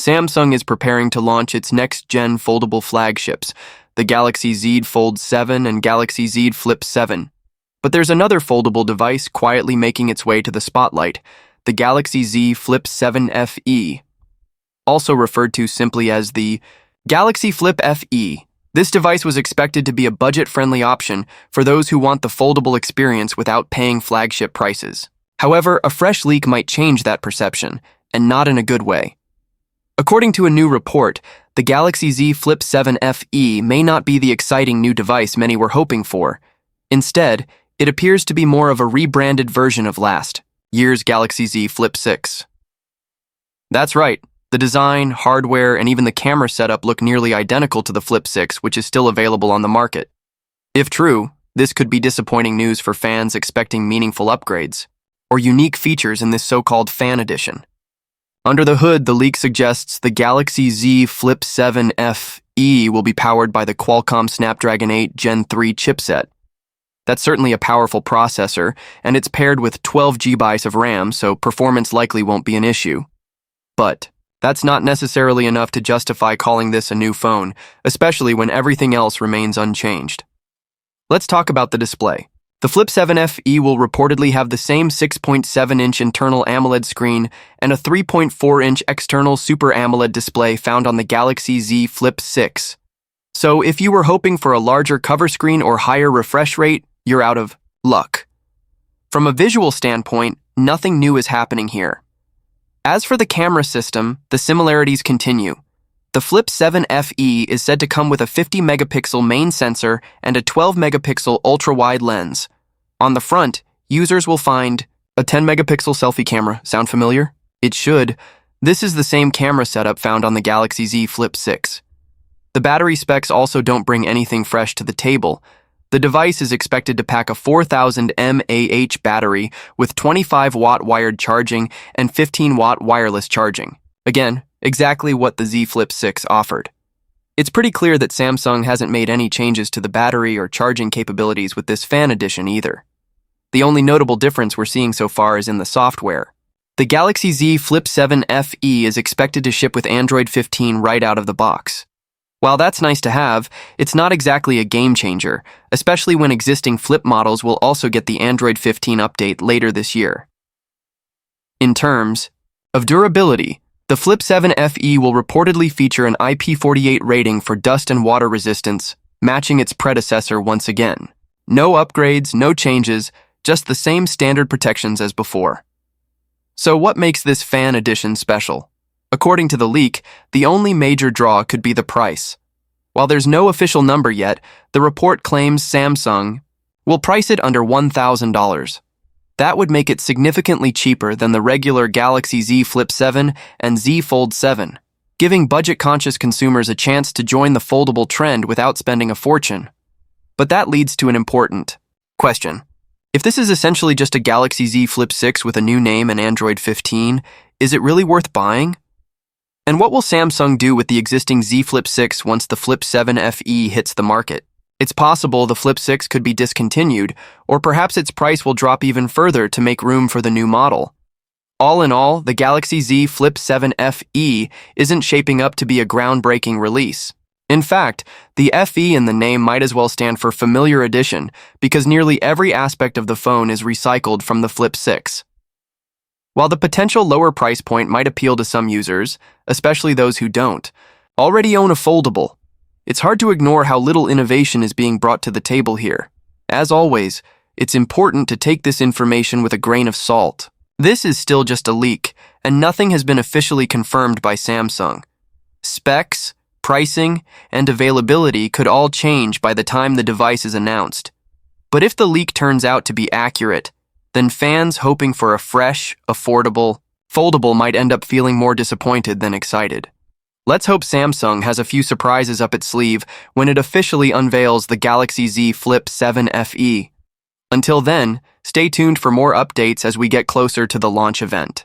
Samsung is preparing to launch its next-gen foldable flagships, the Galaxy Z Fold 7 and Galaxy Z Flip 7. But there's another foldable device quietly making its way to the spotlight, the Galaxy Z Flip 7 FE, also referred to simply as the Galaxy Flip FE. This device was expected to be a budget-friendly option for those who want the foldable experience without paying flagship prices. However, a fresh leak might change that perception, and not in a good way. According to a new report, the Galaxy Z Flip 7 FE may not be the exciting new device many were hoping for. Instead, it appears to be more of a rebranded version of last year's Galaxy Z Flip 6. That's right, the design, hardware, and even the camera setup look nearly identical to the Flip 6, which is still available on the market. If true, this could be disappointing news for fans expecting meaningful upgrades, or unique features in this so-called fan edition. Under the hood, the leak suggests the Galaxy Z Flip 7 FE will be powered by the Qualcomm Snapdragon 8 Gen 3 chipset. That's certainly a powerful processor, and it's paired with 12 GB of RAM, so performance likely won't be an issue. But that's not necessarily enough to justify calling this a new phone, especially when everything else remains unchanged. Let's talk about the display. The Flip 7 FE will reportedly have the same 6.7-inch internal AMOLED screen and a 3.4-inch external Super AMOLED display found on the Galaxy Z Flip 6. So if you were hoping for a larger cover screen or higher refresh rate, you're out of luck. From a visual standpoint, nothing new is happening here. As for the camera system, the similarities continue. The Flip 7 FE is said to come with a 50-megapixel main sensor and a 12-megapixel ultra-wide lens. On the front, users will find a 10-megapixel selfie camera. Sound familiar? It should. This is the same camera setup found on the Galaxy Z Flip 6. The battery specs also don't bring anything fresh to the table. The device is expected to pack a 4000 mAh battery with 25-watt wired charging and 15-watt wireless charging. Again, exactly what the Z Flip 6 offered. It's pretty clear that Samsung hasn't made any changes to the battery or charging capabilities with this fan edition either. The only notable difference we're seeing so far is in the software. The Galaxy Z Flip 7 FE is expected to ship with Android 15 right out of the box. While that's nice to have, it's not exactly a game changer, especially when existing Flip models will also get the Android 15 update later this year. In terms of durability, the Flip 7 FE will reportedly feature an IP48 rating for dust and water resistance, matching its predecessor once again. No upgrades, no changes, just the same standard protections as before. So what makes this fan edition special? According to the leak, the only major draw could be the price. While there's no official number yet, the report claims Samsung will price it under $1,000. That would make it significantly cheaper than the regular Galaxy Z Flip 7 and Z Fold 7, giving budget-conscious consumers a chance to join the foldable trend without spending a fortune. But that leads to an important question. If this is essentially just a Galaxy Z Flip 6 with a new name and Android 15, is it really worth buying? And what will Samsung do with the existing Z Flip 6 once the Flip 7 FE hits the market? It's possible the Flip 6 could be discontinued, or perhaps its price will drop even further to make room for the new model. All in all, the Galaxy Z Flip 7 FE isn't shaping up to be a groundbreaking release. In fact, the FE in the name might as well stand for Familiar Edition, because nearly every aspect of the phone is recycled from the Flip 6. While the potential lower price point might appeal to some users, especially those who don't already own a foldable, it's hard to ignore how little innovation is being brought to the table here. As always, it's important to take this information with a grain of salt. This is still just a leak, and nothing has been officially confirmed by Samsung. Specs, pricing, and availability could all change by the time the device is announced. But if the leak turns out to be accurate, then fans hoping for a fresh, affordable, foldable might end up feeling more disappointed than excited. Let's hope Samsung has a few surprises up its sleeve when it officially unveils the Galaxy Z Flip 7 FE. Until then, stay tuned for more updates as we get closer to the launch event.